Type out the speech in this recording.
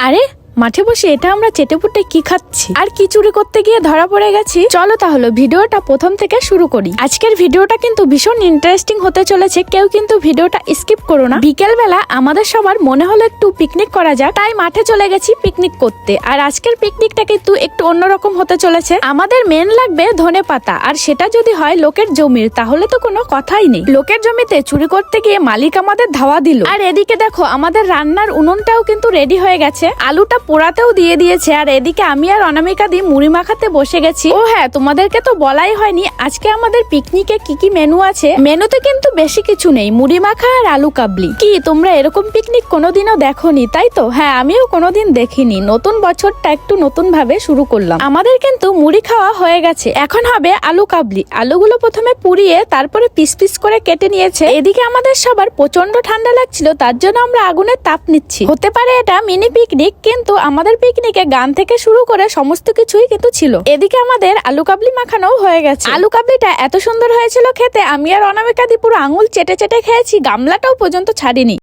আরে মাঠে বসে এটা আমরা চেটেপুটে কি খাচ্ছি আর কি চুরি করতে গিয়ে ধরা পড়ে গেছি। চলো তাহলে ভিডিওটা প্রথম থেকে শুরু করি। আজকের ভিডিওটা কিন্তু ভীষণ ইন্টারেস্টিং হতে চলেছে, কেউ কিন্তু ভিডিওটা স্কিপ করো না। বিকেল বেলা আমাদের সবার মনে হলো একটু পিকনিক করা যাক, তাই মাঠে চলে গেছি পিকনিক করতে। আর আজকের পিকনিকটা কিন্তু একটু অন্যরকম হতে চলেছে। আমাদের মেন লাগবে ধনে পাতা, আর সেটা যদি হয় লোকের জমির তাহলে তো কোনো কথাই নেই। লোকের জমিতে চুরি করতে গিয়ে মালিক আমাদের ধাওয়া দিল। আর এদিকে দেখো আমাদের রান্নার উনুনটাও কিন্তু রেডি হয়ে গেছে, আলুটা পোড়াতেও দিয়ে দিয়েছে। আর এদিকে আমি আর অনামিকা দি মুড়ি মাখাতে বসে গেছি। ও হ্যাঁ, তোমাদেরকে তো বলাই হয়নি আজকে আমাদের পিকনিকে কি কি মেনু আছে। মেনুতে কিন্তু বেশি কিছু নেই, মুড়ি মাখা আর আলু কাবলি। কি তোমরা এরকম পিকনিক কোনোদিনও দেখোনি তাই তো? হ্যাঁ, আমিও কোনোদিন দেখিনি। নতুন বছরটা একটু নতুন ভাবে শুরু করলাম। আমাদের কিন্তু মুড়ি খাওয়া হয়ে গেছে, এখন হবে আলু কাবলি। আলুগুলো প্রথমে পুড়িয়ে তারপরে পিস পিস করে কেটে নিয়েছে। এদিকে আমাদের সবার প্রচন্ড ঠান্ডা লাগছিল, তার জন্য আমরা আগুনের তাপ নিচ্ছি। হতে পারে এটা মিনি পিকনিক, কিন্তু আমাদের পিকনিকে গান থেকে শুরু করে সমস্ত কিছুই কিন্তু ছিল। এদিকে আমাদের আলু কাবলি মাখানো হয়ে গেছে। আলু কাবলিটা এত সুন্দর হয়েছিল খেতে, আমি আর অনামিকা দি পুরো আঙুল চেটে চেটে খেয়েছি, গামলাটাও পর্যন্ত ছাড়িনি।